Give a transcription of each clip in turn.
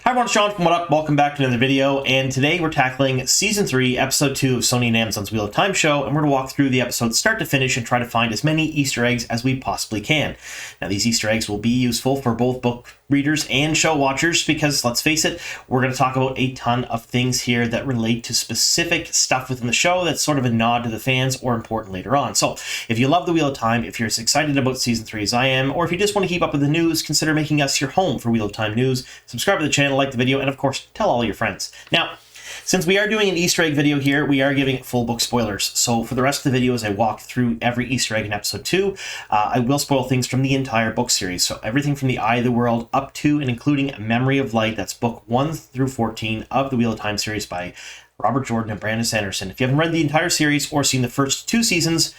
Hi everyone, it's John from What Up. Welcome back to another video, and today we're tackling Season 3, Episode 2 of Sony and Amazon's Wheel of Time show, and we're going to walk through the episode start to finish and try to find as many Easter eggs as we possibly can. Now, these Easter eggs will be useful for both book readers and show watchers because, let's face it, we're going to talk about a ton of things here that relate to specific stuff within the show that's sort of a nod to the fans or important later on. So, if you love the Wheel of Time, if you're as excited about Season 3 as I am, or if you just want to keep up with the news, consider making us your home for Wheel of Time news. Subscribe to the channel, like the video, and of course, tell all your friends. Now, since we are doing an Easter egg video here, we are giving full book spoilers. So for the rest of the video, as I walk through every Easter egg in episode 2, I will spoil things from the entire book series. So everything from the Eye of the World up to and including Memory of Light, that's book 1 through 14 of the Wheel of Time series by Robert Jordan and Brandon Sanderson. If you haven't read the entire series or seen the first 2 seasons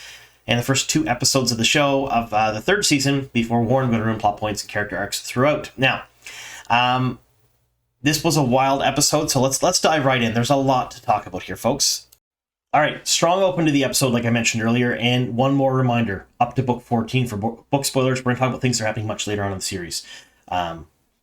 and the first 2 episodes of the show of the 3rd season, be forewarned, I'm going to ruin plot points and character arcs throughout. Now, this was a wild episode, so let's dive right in. There's a lot to talk about here, folks. All right, strong open to the episode, like I mentioned earlier, and one more reminder, up to book 14 for book spoilers. We're going to talk about things that are happening much later on in the series.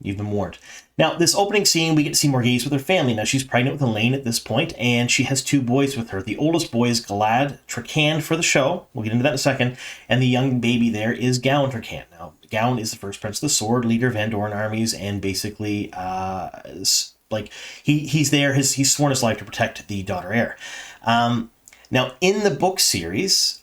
You've been warned. Now, this opening scene, we get to see Morgaze with her family. Now, she's pregnant with Elaine at this point, and she has 2 boys with her. The oldest boy is Galad Tracan for the show. We'll get into that in a second. And the young baby there is Gawyn Tracan. Now, Gawyn is the first prince of the sword, leader of Andoran armies, and basically, he's there. He's sworn his life to protect the daughter heir. Now, in the book series,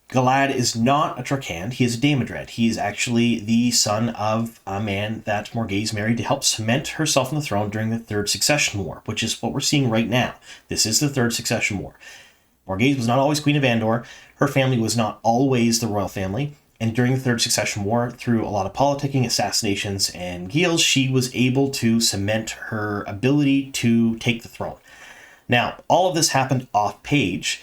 Galad is not a Tracan, he is a Damodred. He is actually the son of a man that Morgaze married to help cement herself on the throne during the 3rd Succession War, which is what we're seeing right now. This is the 3rd Succession War. Morgaze was not always Queen of Andor. Her family was not always the royal family. And during the 3rd Succession War, through a lot of politicking, assassinations, and guiles, she was able to cement her ability to take the throne. Now, all of this happened off-page,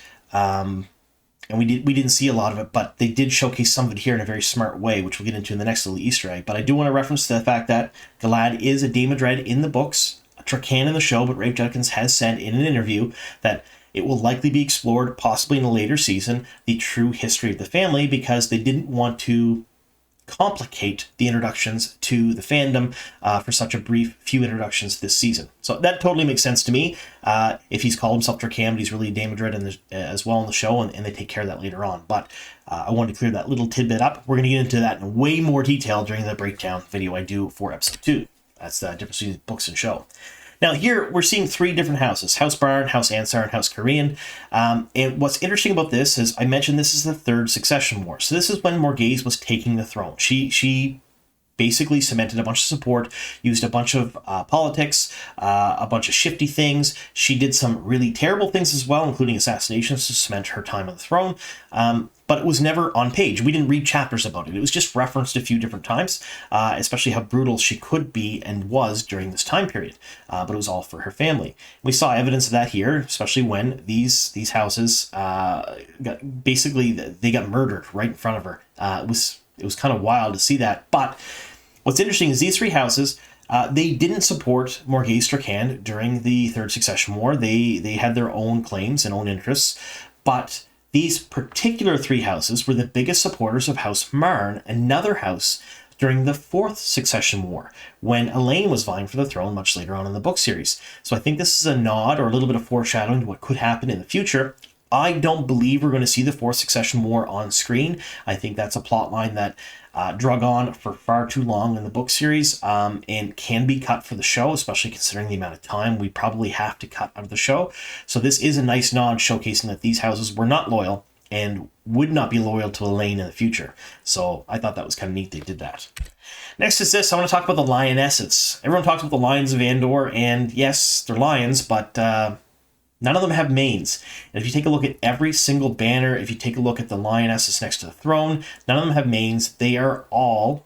and we didn't see a lot of it, but they did showcase some of it here in a very smart way, which we'll get into in the next little Easter egg. But I do want to reference the fact that Galad is a Damodred in the books, a Tracan in the show, but Rafe Judkins has said in an interview that it will likely be explored, possibly in a later season, the true history of the family, because they didn't want to complicate the introductions to the fandom for such a brief few introductions this season. So that totally makes sense to me. If he's called himself Tracan, but he's really Damodred as well in the show, and they take care of that later on. But I wanted to clear that little tidbit up. We're going to get into that in way more detail during the breakdown video I do for episode 2. That's the difference between books and show. Now here, we're seeing 3 different houses, House Bryne, House Ansar, and House Korean. And what's interesting about this is, I mentioned this is the 3rd Succession War. So this is when Morgaze was taking the throne. She basically cemented a bunch of support, used a bunch of politics, a bunch of shifty things. She did some really terrible things as well, including assassinations to cement her time on the throne. But it was never on page. We didn't read chapters about it. It was just referenced a few different times, especially how brutal she could be and was during this time period. But it was all for her family. We saw evidence of that here, especially when these houses got murdered right in front of her. It was kind of wild to see that. But what's interesting is these 3 houses, they didn't support Morgaze Tracan during the 3rd Succession War. They had their own claims and own interests, but these particular 3 houses were the biggest supporters of House Marn, another house, during the 4th Succession War, when Elaine was vying for the throne much later on in the book series. So I think this is a nod or a little bit of foreshadowing to what could happen in the future. I don't believe we're going to see the 4th Succession War on screen. I think that's a plot line that drug on for far too long in the book series and can be cut for the show, especially considering the amount of time we probably have to cut out of the show. So this is a nice nod showcasing that these houses were not loyal and would not be loyal to Elaine in the future. So I thought that was kind of neat they did that. Next is this. I want to talk about the lionesses. Everyone talks about the lions of Andor, and yes, they're lions, but none of them have manes. And if you take a look at every single banner, if you take a look at the lionesses next to the throne, none of them have manes. They are all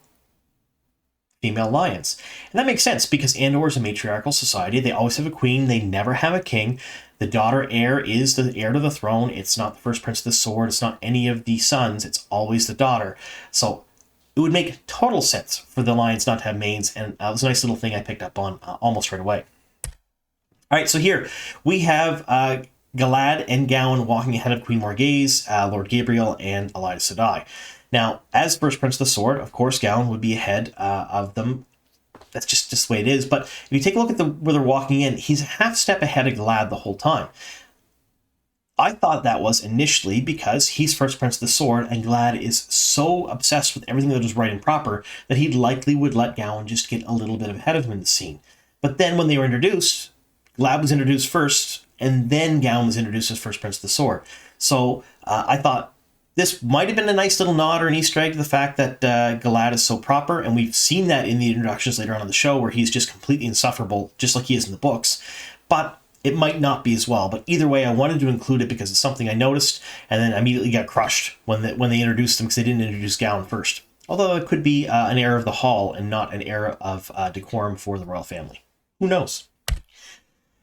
female lions. And that makes sense because Andor is a matriarchal society. They always have a queen. They never have a king. The daughter heir is the heir to the throne. It's not the first prince of the sword. It's not any of the sons. It's always the daughter. So it would make total sense for the lions not to have manes. And it was a nice little thing I picked up on almost right away. All right, so here we have Galad and Gawyn walking ahead of Queen Morgaze, Lord Gabriel, and Eladia. Now, as first prince of the sword, of course, Gawyn would be ahead of them That's just the way it is. But if you take a look at where they're walking in, he's a half step ahead of Galad the whole time. I thought that was initially because he's first prince of the sword, and Galad is so obsessed with everything that is right and proper that he likely would let Gawyn just get a little bit ahead of him in the scene. But then when they were introduced, Galad was introduced first, and then Gawyn was introduced as first prince of the sword. So I thought this might have been a nice little nod or an Easter egg to the fact that Galad is so proper, and we've seen that in the introductions later on in the show where he's just completely insufferable, just like he is in the books. But it might not be as well. But either way, I wanted to include it because it's something I noticed, and then immediately got crushed when they introduced him because they didn't introduce Gawyn first. Although it could be an error of the hall and not an error of decorum for the royal family. Who knows?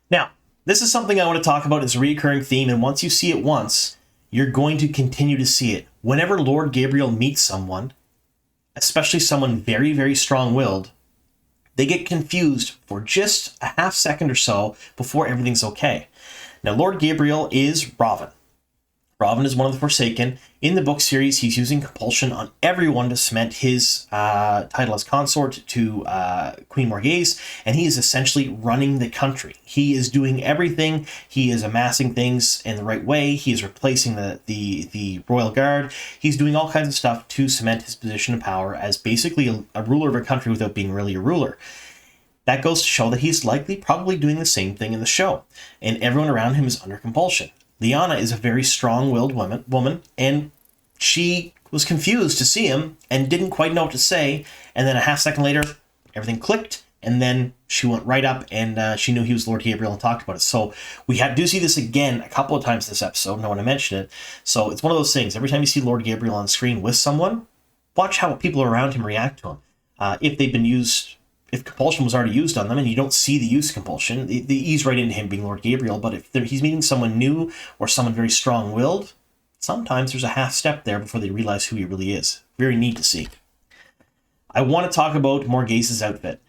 Now, this is something I want to talk about. It's a recurring theme, and once you see it once, you're going to continue to see it. Whenever Lord Gabriel meets someone, especially someone very, very strong-willed, they get confused for just a half second or so before everything's okay. Now, Lord Gabriel is Ravin. Ravin is one of the Forsaken. In the book series, he's using compulsion on everyone to cement his title as consort to Queen Morgaze, and he is essentially running the country. He is doing everything. He is amassing things in the right way. He is replacing the royal guard. He's doing all kinds of stuff to cement his position of power as basically a ruler of a country without being really a ruler. That goes to show that he's likely probably doing the same thing in the show, and everyone around him is under compulsion. Liana is a very strong-willed woman, and she was confused to see him and didn't quite know what to say, and then a half second later, everything clicked, and then she went right up and she knew he was Lord Gabriel and talked about it. So we do see this again a couple of times this episode, and I want to mention it. So it's one of those things, every time you see Lord Gabriel on screen with someone, watch how people around him react to him. If compulsion was already used on them and you don't see the use of compulsion, they ease right into him being Lord Gabriel. But if he's meeting someone new or someone very strong-willed, sometimes there's a half step there before they realize who he really is. Very neat to see. I want to talk about Morgaze's outfit.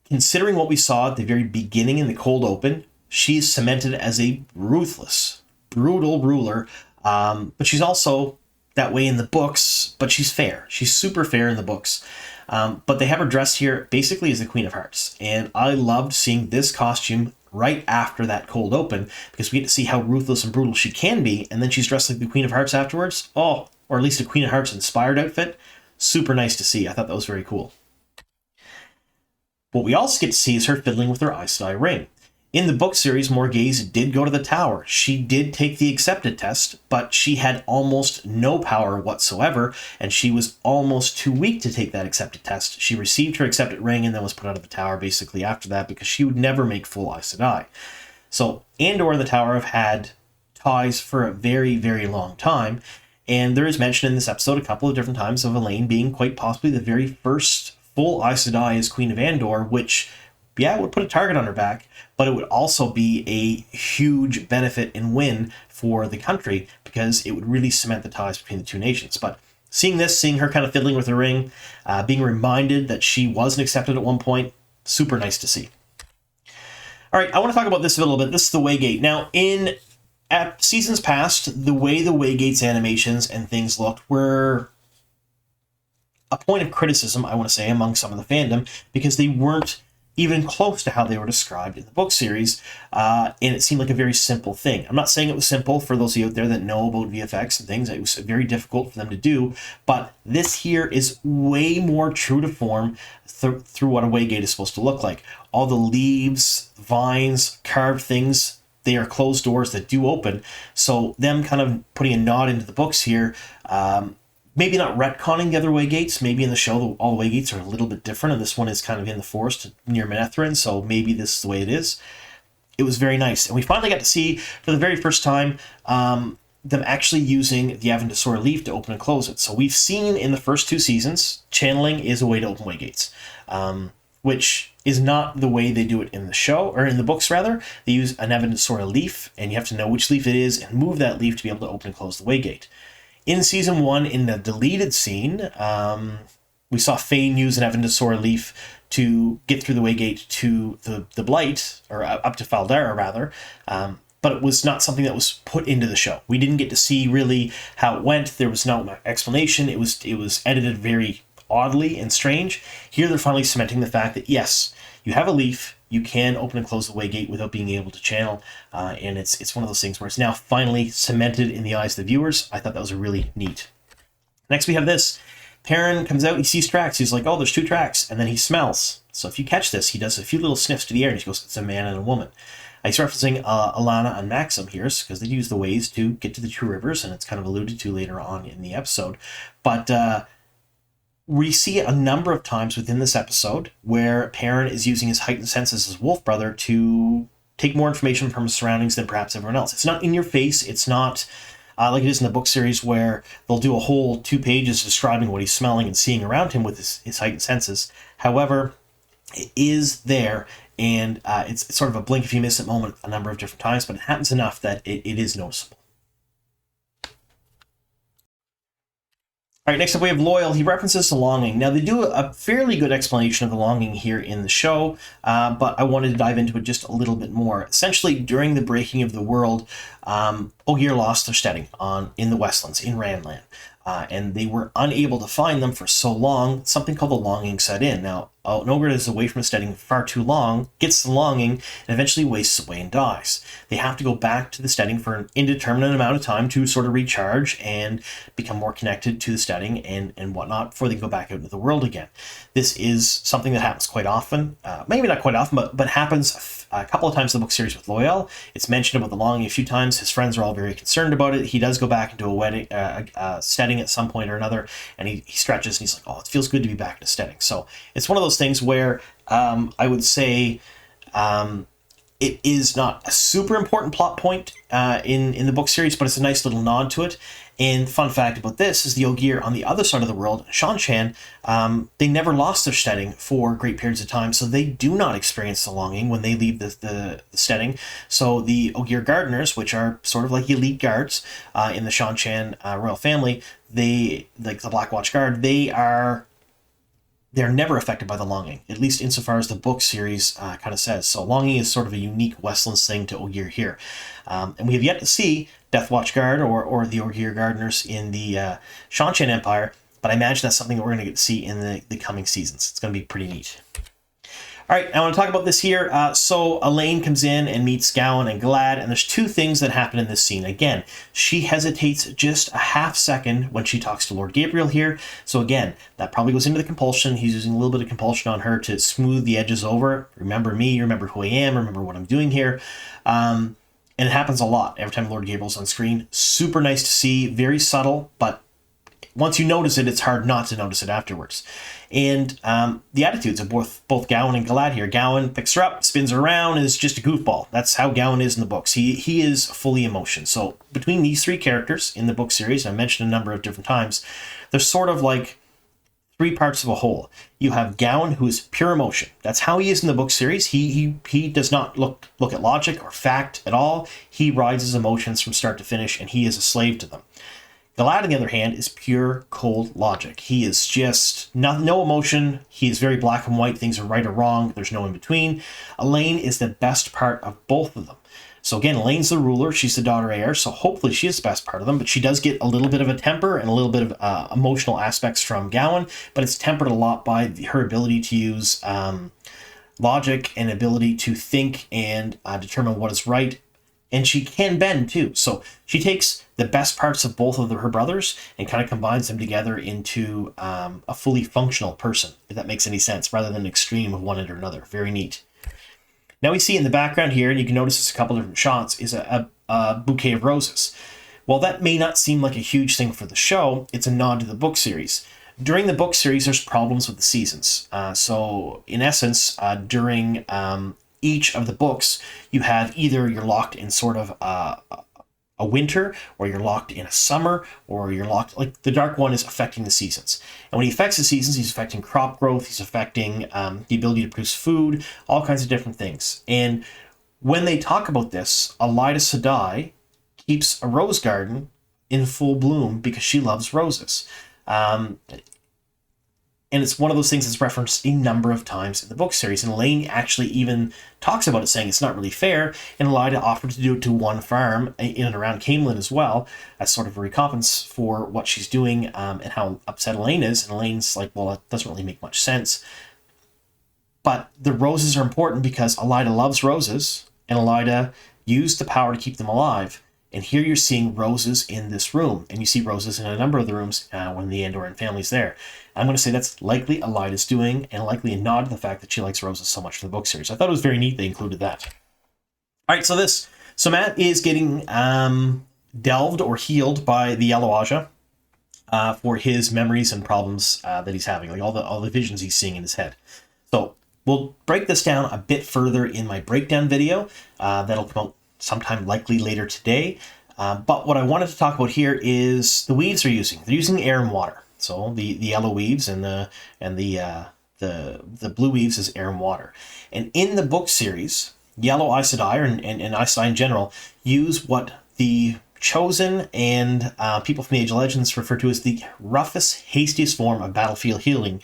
Considering what we saw at the very beginning in the cold open, she's cemented as a ruthless, brutal ruler. But she's also that way in the books, but she's fair. She's super fair in the books. But they have her dressed here basically as the Queen of Hearts. And I loved seeing this costume right after that cold open because we get to see how ruthless and brutal she can be. And then she's dressed like the Queen of Hearts afterwards. Oh, or at least a Queen of Hearts inspired outfit. Super nice to see. I thought that was very cool. What we also get to see is her fiddling with her Aes Sedai ring. In the book series, Morgaze did go to the tower. She did take the accepted test, but she had almost no power whatsoever, and she was almost too weak to take that accepted test. She received her accepted ring and then was put out of the tower basically after that because she would never make full Aes Sedai. So Andor and the tower have had ties for a very, very long time, and there is mention in this episode a couple of different times of Elaine being quite possibly the very first full Aes Sedai as Queen of Andor, which, yeah, it would put a target on her back, but it would also be a huge benefit and win for the country because it would really cement the ties between the two nations. But seeing her kind of fiddling with her ring, being reminded that she wasn't accepted at one point, super nice to see. All right, I want to talk about this a little bit. This is the waygate. Now, at seasons past, the way the waygate's animations and things looked were a point of criticism, I want to say, among some of the fandom because they weren't even close to how they were described in the book series, and it seemed like a very simple thing. I'm not saying it was simple for those of you out there that know about VFX and things. It was very difficult for them to do, but this here is way more true to form through what a waygate is supposed to look like. All the leaves, vines, carved things, they are closed doors that do open, so them kind of putting a nod into the books here, maybe not retconning the other waygates. Maybe in the show, all the waygates are a little bit different, and this one is kind of in the forest near Manetheren, so maybe this is the way it is. It was very nice. And we finally got to see, for the very first time, them actually using the avendosaur leaf to open and close it. So we've seen in the first two seasons, channeling is a way to open waygates, which is not the way they do it in the show, or in the books, rather. They use an avendosaur leaf, and you have to know which leaf it is and move that leaf to be able to open and close the waygate. In season 1, in the deleted scene, we saw Fane use an avendosaur leaf to get through the waygate to the Blight, or up to Faldara, rather, but it was not something that was put into the show. We didn't get to see really how it went. There was no explanation. It was edited very oddly and strange. Here they're finally cementing the fact that, yes, you have a leaf, you can open and close the waygate without being able to channel, and it's one of those things where it's now finally cemented in the eyes of the viewers. I thought that was really neat. Next we have this. Perrin comes out, he sees tracks, he's like, oh, there's 2 tracks, and then he smells. So if you catch this, he does a few little sniffs to the air, and he goes, it's a man and a woman. He's referencing Alana and Maxim here, because they use the ways to get to the 2 rivers, and it's kind of alluded to later on in the episode. But we see a number of times within this episode where Perrin is using his heightened senses as wolf brother to take more information from his surroundings than perhaps everyone else. It's not in your face, it's not like it is in the book series where they'll do a whole 2 pages describing what he's smelling and seeing around him with his heightened senses. However, it is there, and it's sort of a blink if you miss it moment a number of different times, but it happens enough that it is noticeable. All right, next up we have Loyal. He references the longing. Now, they do a fairly good explanation of the longing here in the show, but I wanted to dive into it just a little bit more. Essentially, during the breaking of the world, Ogier lost their steading in the Westlands, in Randland, and they were unable to find them for so long, something called the longing set in. Now, an ogre is away from his steading far too long, gets the longing, and eventually wastes away and dies. They have to go back to the steading for an indeterminate amount of time to sort of recharge and become more connected to the steading and whatnot before they go back out into the world again. This is something that happens quite often, maybe not quite often, but happens a couple of times in the book series with Loyal. It's mentioned about the longing a few times. His friends are all very concerned about it. He does go back into a steading at some point or another, and he stretches and he's like, oh, it feels good to be back in a steading. So it's one of those things where I would say it is not a super important plot point in the book series, but it's a nice little nod to it. And fun fact about this is the Ogier on the other side of the world, Shanshan, they never lost their steading for great periods of time, so they do not experience the longing when they leave the steading. So the Ogier gardeners, which are sort of like elite guards in the Shanshan royal family, they, like the Black Watch Guard, they're never affected by the longing, at least insofar as the book series kind of says. So longing is sort of a unique Westlands thing to Ogier here. And we have yet to see Death Watch Guard or the Ogier Gardeners in the Shanshan Empire, but I imagine that's something that we're going to get to see in the coming seasons. It's going to be pretty neat. All right, I want to talk about this here. So Elaine comes in and meets Gawyn and Galad, and there's 2 things that happen in this scene. Again, she hesitates just a half second when she talks to Lord Gabriel here. So again, that probably goes into the compulsion. He's using a little bit of compulsion on her to smooth the edges over. Remember me, remember who I am, remember what I'm doing here. And it happens a lot every time Lord Gabriel's on screen. Super nice to see, very subtle, but once you notice it, it's hard not to notice it afterwards. And the attitudes of both Gawyn and Galad here. Gawyn picks her up, spins her around, is just a goofball. That's how Gawyn is in the books. He is fully emotion. So between these 3 characters in the book series, I mentioned a number of different times, they're sort of like 3 parts of a whole. You have Gawyn, who is pure emotion. That's how he is in the book series. He does not look at logic or fact at all. He rides his emotions from start to finish, and he is a slave to them. Galad, on the other hand, is pure cold logic. He is just no emotion. He is very black and white. Things are right or wrong. There's no in between. Elaine is the best part of both of them. So again, Elaine's the ruler. She's the daughter heir. So hopefully she is the best part of them. But she does get a little bit of a temper and a little bit of emotional aspects from Gawyn. But it's tempered a lot by her ability to use logic and ability to think and determine what is right. And she can bend too. So she takes the best parts of both of her brothers and kind of combines them together into a fully functional person, if that makes any sense, rather than an extreme of one or another. Very neat. Now we see in the background here, and you can notice this a couple of different shots, is a bouquet of roses. While that may not seem like a huge thing for the show, it's a nod to the book series. During the book series, there's problems with the seasons. So in essence, during each of the books, you have either you're locked in sort of a winter, or you're locked in a summer, or you're locked, like the Dark One is affecting the seasons. And when he affects the seasons, he's affecting crop growth, he's affecting the ability to produce food, all kinds of different things. And when they talk about this, Eladia Sedai keeps a rose garden in full bloom because she loves roses. And it's one of those things that's referenced a number of times in the book series. And Elaine actually even talks about it, saying it's not really fair. And Eladia offered to do it to one farm in and around Camelin as well, as sort of a recompense for what she's doing and how upset Elaine is. And Elaine's like, well, that doesn't really make much sense. But the roses are important because Eladia loves roses, and Eladia used the power to keep them alive. And here you're seeing roses in this room, and you see roses in a number of the rooms when the Andoran family's there. I'm going to say that's likely Elida's doing, and likely a nod to the fact that she likes roses so much in the book series. I thought it was very neat they included that. All right, so Matt is getting delved or healed by the yellow Ajah for his memories and problems that he's having, like all the visions he's seeing in his head. So we'll break this down a bit further in my breakdown video that'll come out sometime likely later today. But what I wanted to talk about here is the weaves they're using. They're using air and water. So the yellow weaves and the blue weaves is air and water. And in the book series, yellow Aes Sedai and Aes Sedai in general use what the Chosen and people from the Age of Legends refer to as the roughest, hastiest form of battlefield healing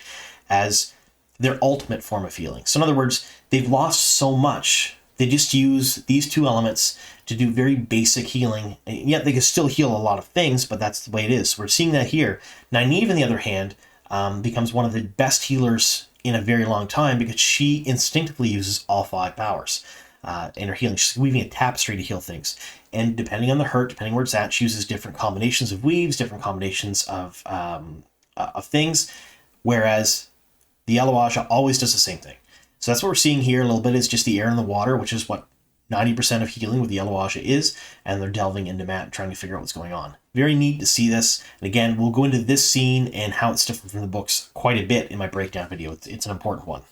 as their ultimate form of healing. So in other words, they've lost so much, they just use these two elements to do very basic healing, and yet they can still heal a lot of things, but that's the way it is. We're seeing that here. Nynaeve, on the other hand, becomes one of the best healers in a very long time because she instinctively uses all 5 powers in her healing. She's weaving a tapestry to heal things. And depending on the hurt, depending where it's at, she uses different combinations of weaves, different combinations of things, whereas the yellow Ajah always does the same thing. So that's what we're seeing here a little bit is just the air and the water, which is what 90% of healing with the yellow Ajah is, and they're delving into Matt and trying to figure out what's going on. Very neat to see this. And again, we'll go into this scene and how it's different from the books quite a bit in my breakdown video. It's an important one.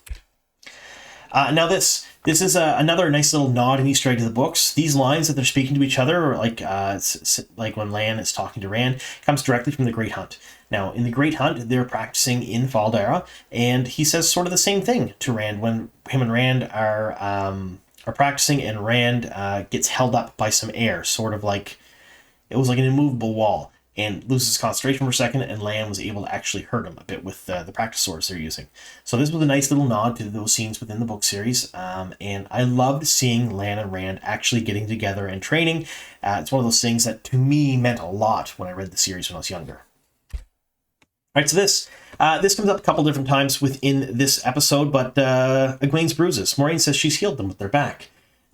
Now this is another nice little nod and Easter egg to the books. These lines that they're speaking to each other, like when Lan is talking to Rand, comes directly from the Great Hunt. Now, in the Great Hunt, they're practicing in Faldera, and he says sort of the same thing to Rand when him and Rand are practicing, and Rand gets held up by some air, sort of like it was like an immovable wall, and loses concentration for a second, and Lan was able to actually hurt him a bit with the practice swords they're using. So this was a nice little nod to those scenes within the book series, and I loved seeing Lan and Rand actually getting together and training. It's one of those things that to me meant a lot when I read the series when I was younger. All right, so this comes up a couple different times within this episode, but Egwene's bruises. Moiraine says she's healed them with their back,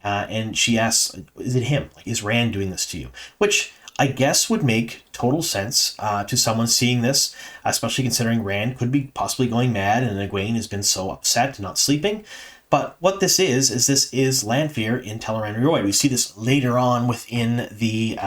and she asks, "Is it him? Like, is Rand doing this to you?" Which I guess would make total sense to someone seeing this, especially considering Rand could be possibly going mad, and Egwene has been so upset and not sleeping. But what this is Lanfear in Tel'aran'rhiod. Rhoi. We see this later on within the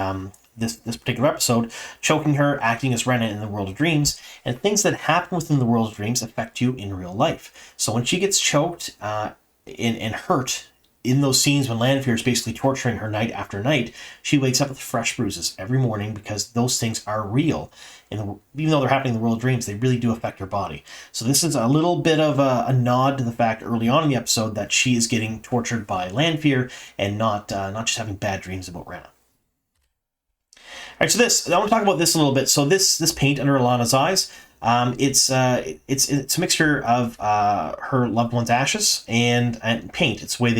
this particular episode, choking her, acting as Renna in the World of Dreams, and things that happen within the World of Dreams affect you in real life. So when she gets choked and hurt in those scenes when Lanfear is basically torturing her night after night, she wakes up with fresh bruises every morning because those things are real. And even though they're happening in the World of Dreams, they really do affect her body. So this is a little bit of a nod to the fact early on in the episode that she is getting tortured by Lanfear and not just having bad dreams about Renna. All right, so I want to talk about this a little bit. So this paint under Alana's eyes, it's a mixture of her loved one's ashes and paint. It's the way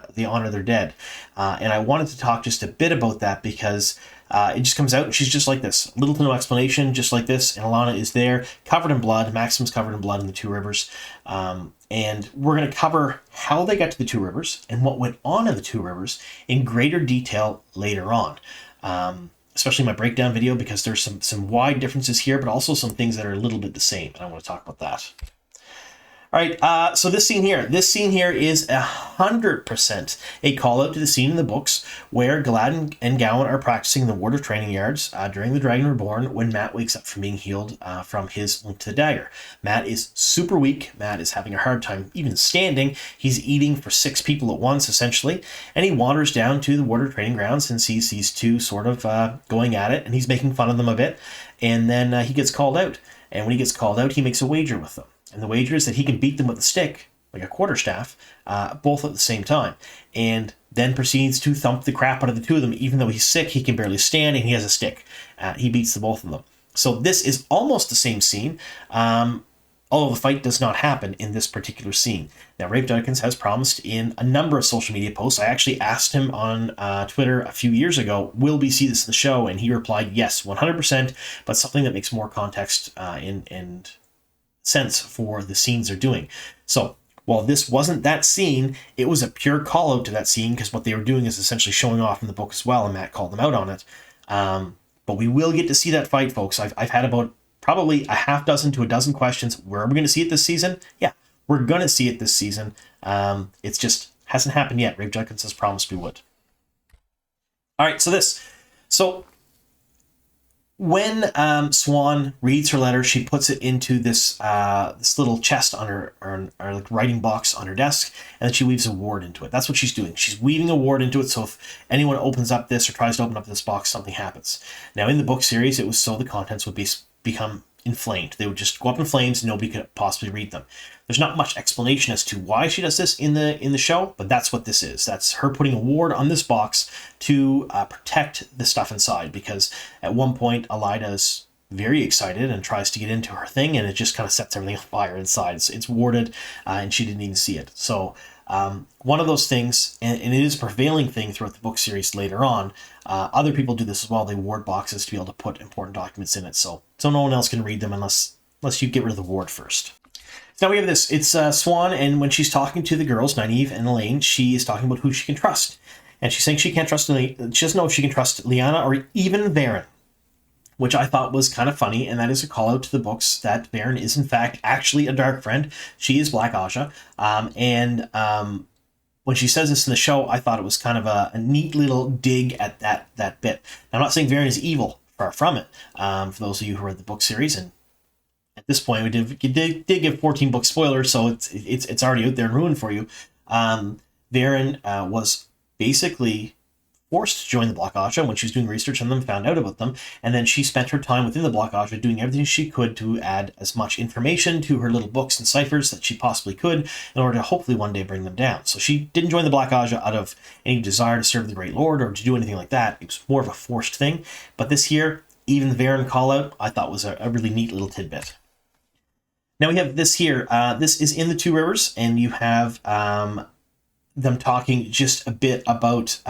they honor their dead. And I wanted to talk just a bit about that because it just comes out and she's just like this. Little to no explanation, just like this. And Alana is there, covered in blood. Maxim's covered in blood in the Two Rivers. And we're going to cover how they got to the Two Rivers and what went on in the Two Rivers in greater detail later on. Especially my breakdown video, because there's some wide differences here, but also some things that are a little bit the same. And I want to talk about that. All right, so this scene here is 100% a call out to the scene in the books where Galad and Gawyn are practicing in the Ward of Training Yards during the Dragon Reborn when Matt wakes up from being healed from his link to the dagger. Matt is super weak. Matt is having a hard time even standing. He's eating for 6 people at once, essentially, and he wanders down to the Ward of Training Grounds and sees these two sort of going at it, and he's making fun of them a bit, and then he gets called out. And when he gets called out, he makes a wager with them. And the wager is that he can beat them with a stick, like a quarterstaff, both at the same time. And then proceeds to thump the crap out of the two of them. Even though he's sick, he can barely stand, and he has a stick. He beats the both of them. So this is almost the same scene, although the fight does not happen in this particular scene. Now, Rafe Judkins has promised in a number of social media posts. I actually asked him on Twitter a few years ago, will we see this in the show? And he replied, yes, 100%, but something that makes more context and sense for the scenes they're doing. So, while this wasn't that scene, it was a pure call-out to that scene, because what they were doing is essentially showing off in the book as well, and Matt called them out on it. But we will get to see that fight, folks. I've had about probably a half dozen to a dozen questions. Where are we going to see it this season? Yeah, we're going to see it this season. It's just hasn't happened yet. Rafe Judkins has promised we would. All right, so when Siuan reads her letter, she puts it into this little chest on her, or like writing box on her desk, and then she weaves a ward into it. That's what she's doing. She's weaving a ward into it, so if anyone opens up this or tries to open up this box, something happens. Now, in the book series, it was so the contents would become inflamed. They would just go up in flames, and nobody could possibly read them. There's not much explanation as to why she does this in the show, but that's what this is. That's her putting a ward on this box to protect the stuff inside, because at one point Eladia is very excited and tries to get into her thing, and it just kind of sets everything on fire inside. So it's warded, and she didn't even see it. So one of those things, and it is a prevailing thing throughout the book series later on. Other people do this as well. They ward boxes to be able to put important documents in it, so no one else can read them unless you get rid of the ward first. Now we have this. It's Siuan, and when she's talking to the girls, Nynaeve and Elaine, she is talking about who she can trust. And she's saying she can't trust she doesn't know if she can trust Lyanna or even Perrin, which I thought was kind of funny, and that is a call out to the books that Perrin is in fact actually a dark friend. She is Black Ajah, and when she says this in the show, I thought it was kind of a neat little dig at that bit. Now, I'm not saying Perrin is evil, far from it. For those of you who read the book series, and at this point we did give 14 book spoilers, so it's already out there and ruined for you. Perrin was basically forced to join the Black Ajah when she was doing research on them, found out about them, and then she spent her time within the Black Ajah doing everything she could to add as much information to her little books and ciphers that she possibly could in order to hopefully one day bring them down. So she didn't join the Black Ajah out of any desire to serve the Great Lord or to do anything like that. It was more of a forced thing. But this here, even the Perrin call-out, I thought was a really neat little tidbit. Now we have this here. This is in the Two Rivers, and you have them talking just a bit about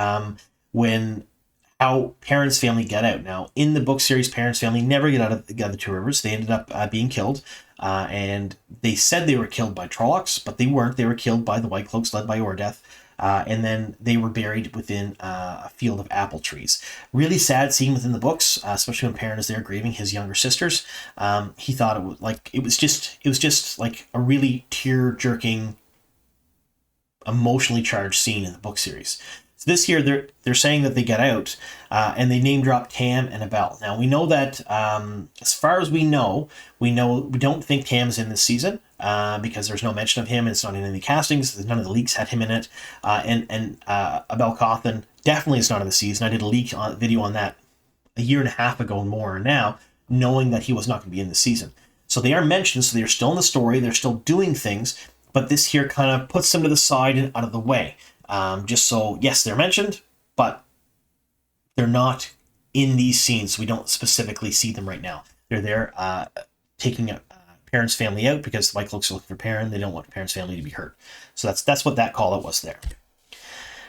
how Perrin's family got out. Now, in the book series, Perrin's family never got out of the Two Rivers. They ended up being killed, and they said they were killed by Trollocs, but they weren't. They were killed by the White Cloaks led by Ordeth, and then they were buried within a field of apple trees. Really sad scene within the books, especially when Perrin is there grieving his younger sisters. He thought it was just like a really tear-jerking, emotionally charged scene in the book series. So this year, they're saying that they get out, and they name drop Tam and Abel. Now, we know that, as far as we don't think Tam's in this season, because there's no mention of him, and it's not in any castings. None of the leaks had him in it. And Abel Cawthon definitely is not in the season. I did a leak video on that a year and a half ago and more now, knowing that he was not going to be in the season. So they are mentioned, so they're still in the story, they're still doing things, but this here kind of puts them to the side and out of the way. Just so, yes, they're mentioned, but they're not in these scenes. We don't specifically see them right now. They're there taking Perrin's family out because the White Cloaks are looking for Perrin. They don't want Perrin's family to be hurt. So that's what that call-out was there.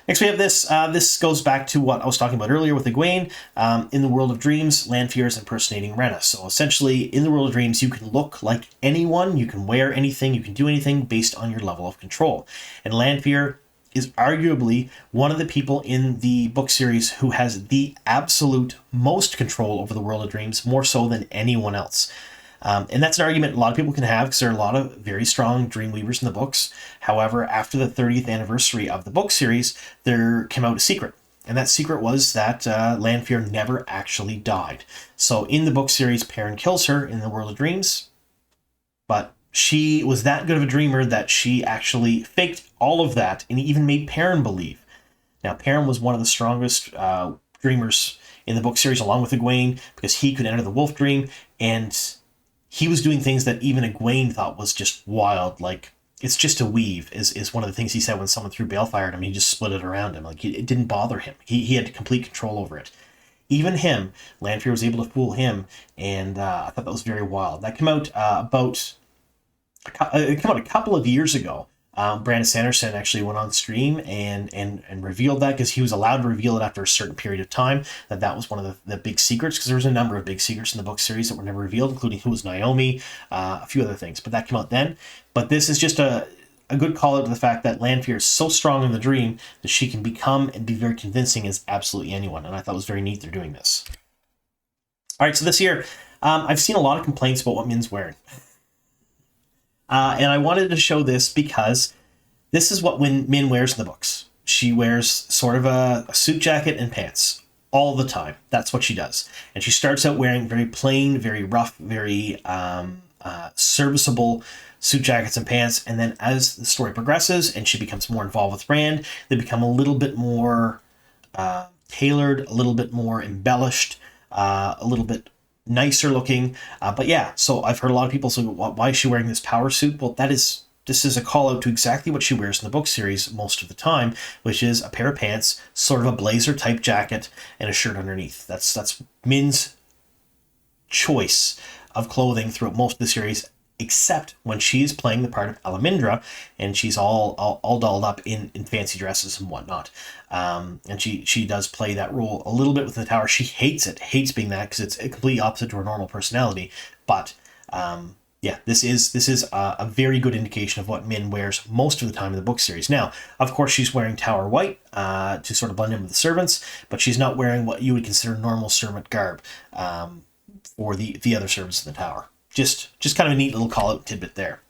Next we have this. This goes back to what I was talking about earlier with Egwene. In the world of dreams, Lanfear is impersonating Rhaena. So essentially, in the world of dreams, you can look like anyone, you can wear anything, you can do anything based on your level of control. And Lanfear is arguably one of the people in the book series who has the absolute most control over the world of dreams, more so than anyone else. And that's an argument a lot of people can have because there are a lot of very strong Dreamweavers in the books. However, after the 30th anniversary of the book series, there came out a secret. And that secret was that Lanfear never actually died. So in the book series, Perrin kills her in the world of dreams, but she was that good of a dreamer that she actually faked all of that and even made Perrin believe. Now, Perrin was one of the strongest dreamers in the book series, along with Egwene, because he could enter the wolf dream, and he was doing things that even Egwene thought was just wild. Like, it's just a weave, is one of the things he said when someone threw balefire at him. He just split it around him. Like, it didn't bother him. He had complete control over it. Even him, Lanfear was able to fool him, and I thought that was very wild. That came out about it came out a couple of years ago. Brandon Sanderson actually went on stream and revealed that, because he was allowed to reveal it after a certain period of time, that was one of the big secrets, because there was a number of big secrets in the book series that were never revealed, including who was Naomi, a few other things, but that came out then. But this is just a good call out to the fact that Lanfear is so strong in the dream that she can become and be very convincing as absolutely anyone, and I thought it was very neat they're doing this. All right, so this year, I've seen a lot of complaints about what Min's wearing. And I wanted to show this because this is what Min wears in the books. She wears sort of a suit jacket and pants all the time. That's what she does. And she starts out wearing very plain, very rough, very serviceable suit jackets and pants. And then as the story progresses and she becomes more involved with Rand, they become a little bit more tailored, a little bit more embellished, a little bit nicer looking. But yeah, so I've heard a lot of people say, why is she wearing this power suit? Well, this is a call out to exactly what she wears in the book series most of the time, which is a pair of pants, sort of a blazer type jacket, and a shirt underneath. That's Min's choice of clothing throughout most of the series, except when she's playing the part of Alamindra and she's all dolled up in fancy dresses and whatnot. And she does play that role a little bit with the Tower. She hates being that, because it's a complete opposite to her normal personality. But yeah, this is a very good indication of what Min wears most of the time in the book series. Now, of course, she's wearing Tower white to sort of blend in with the servants, but she's not wearing what you would consider normal servant garb for the other servants in the Tower. Just kind of a neat little call out tidbit there.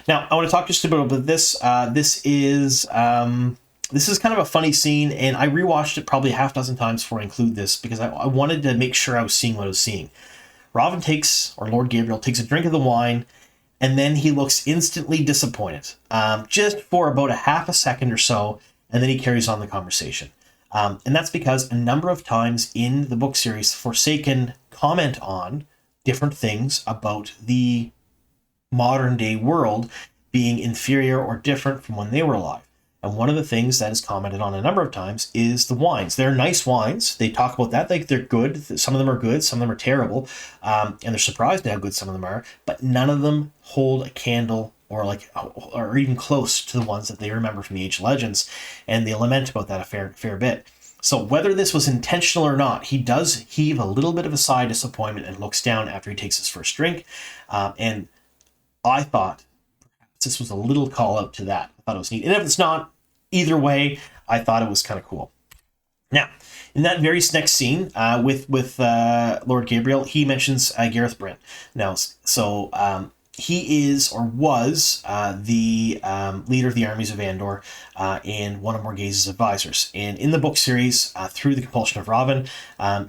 Now, I want to talk just a bit about this. This is kind of a funny scene, and I rewatched it probably half dozen times before I include this, because I wanted to make sure I was seeing what I was seeing. Lord Gabriel takes a drink of the wine, and then he looks instantly disappointed, just for about a half a second or so, and then he carries on the conversation. And that's because a number of times in the book series, Forsaken comment on different things about the modern day world being inferior or different from when they were alive. And one of the things that is commented on a number of times is the wines. They're nice wines. They talk about that. They're good. Some of them are good. Some of them are terrible. And they're surprised at how good some of them are. But none of them hold a candle or even close to the ones that they remember from the Age of Legends. And they lament about that a fair bit. So whether this was intentional or not, he does heave a little bit of a sigh of disappointment and looks down after he takes his first drink. And I thought perhaps this was a little call out to that. I thought it was neat. And if it's not, either way, I thought it was kind of cool. Now, in that very next scene with Lord Gabriel, he mentions Gareth Bryne. Now, so he is or was the leader of the armies of Andor and one of Morgaze's advisors. And in the book series, through the Compulsion of Ravin,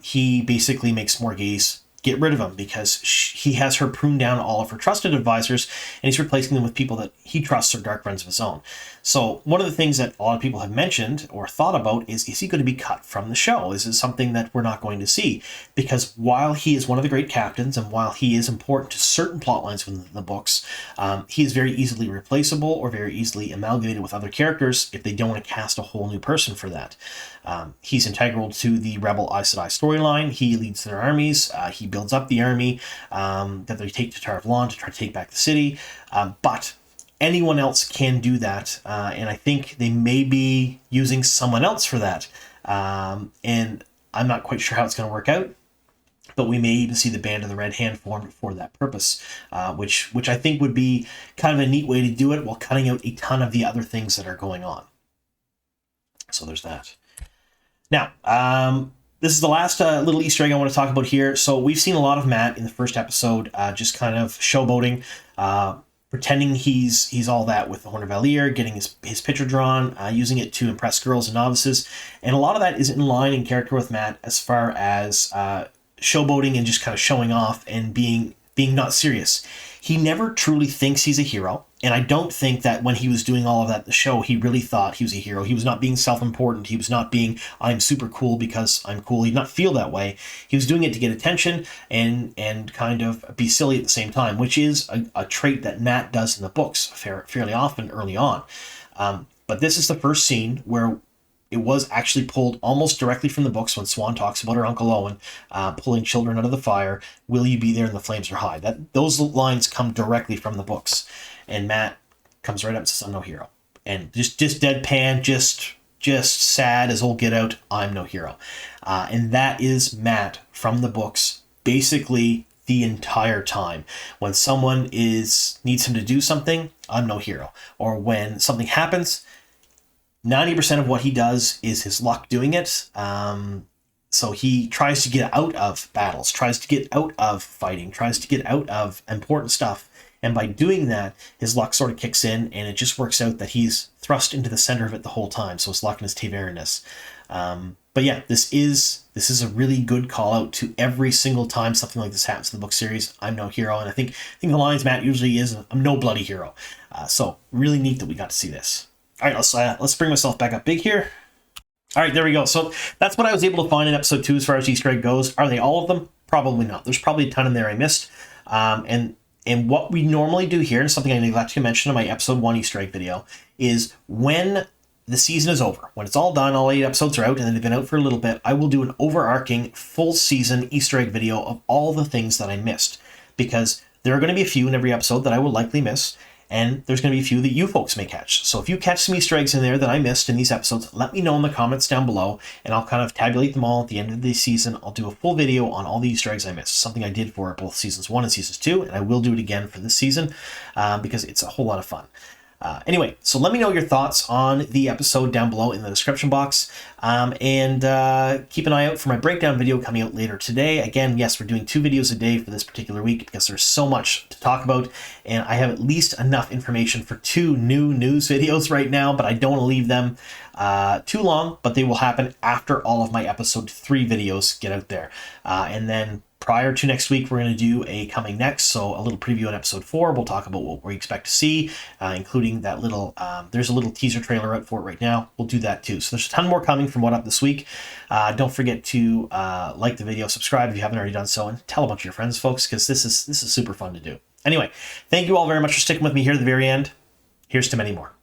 he basically makes Morgaze get rid of him, because he has her prune down all of her trusted advisors, and he's replacing them with people that he trusts are dark friends of his own. So one of the things that a lot of people have mentioned or thought about is he going to be cut from the show? Is this something that we're not going to see? Because while he is one of the great captains, and while he is important to certain plot lines within the books, he is very easily replaceable or very easily amalgamated with other characters if they don't want to cast a whole new person for that. He's integral to the Rebel Aes Sedai storyline. He leads their armies. He builds up the army that they take to Tar of Lan to try to take back the city. But anyone else can do that, and I think they may be using someone else for that. And I'm not quite sure how it's going to work out, but we may even see the Band of the Red Hand formed for that purpose, which I think would be kind of a neat way to do it while cutting out a ton of the other things that are going on. So there's that. Now, this is the last little Easter egg I want to talk about here. So we've seen a lot of Matt in the first episode, just kind of showboating, pretending he's all that with the Horn of Valir, getting his picture drawn, using it to impress girls and novices. And a lot of that is in line in character with Matt as far as showboating and just kind of showing off and being not serious. He never truly thinks he's a hero. And I don't think that when he was doing all of that in the show, he really thought he was a hero. He was not being self-important. He was not being, I'm super cool because I'm cool. He did not feel that way. He was doing it to get attention and kind of be silly at the same time, which is a trait that Matt does in the books fairly often early on. But this is the first scene where it was actually pulled almost directly from the books when Siuan talks about her Uncle Owen pulling children out of the fire. Will you be there and the flames are high? Those lines come directly from the books. And Mat comes right up and says, I'm no hero. And just deadpan, just sad as old get out, I'm no hero. And that is Mat from the books, basically the entire time. When someone needs him to do something, I'm no hero. Or when something happens, 90% of what he does is his luck doing it. So he tries to get out of battles, tries to get out of fighting, tries to get out of important stuff. And by doing that, his luck sort of kicks in, and it just works out that he's thrust into the center of it the whole time. So his luck and his Tavernus. But yeah, this is a really good call out to every single time something like this happens in the book series. I'm no hero, and I think the lines Mat usually is I'm no bloody hero. So really neat that we got to see this. All right, let's bring myself back up big here. All right, there we go. So that's what I was able to find in episode 2 as far as Easter egg goes. Are they all of them? Probably not. There's probably a ton in there I missed. And what we normally do here, and something I neglected to mention in my episode 1 Easter egg video, is when the season is over, when it's all done, all 8 episodes are out, and they've been out for a little bit, I will do an overarching full season Easter egg video of all the things that I missed. Because there are going to be a few in every episode that I will likely miss, and there's going to be a few that you folks may catch. So if you catch some Easter eggs in there that I missed in these episodes, let me know in the comments down below, and I'll kind of tabulate them all at the end of the season. I'll do a full video on all the Easter eggs I missed, something I did for both seasons 1 and seasons 2, and I will do it again for this season because it's a whole lot of fun. Anyway, so let me know your thoughts on the episode down below in the description box. And keep an eye out for my breakdown video coming out later today. Again, yes, we're doing 2 videos a day for this particular week because there's so much to talk about. And I have at least enough information for 2 new news videos right now, but I don't want to leave them too long. But they will happen after all of my episode 3 videos get out there. And then prior to next week, we're going to do a coming next, so a little preview on episode 4. We'll talk about what we expect to see, including that little, there's a little teaser trailer out for it right now. We'll do that too. So there's a ton more coming from What Up this week. Don't forget to like the video, subscribe if you haven't already done so, and tell a bunch of your friends, folks, because this is super fun to do. Anyway, thank you all very much for sticking with me here at the very end. Here's to many more.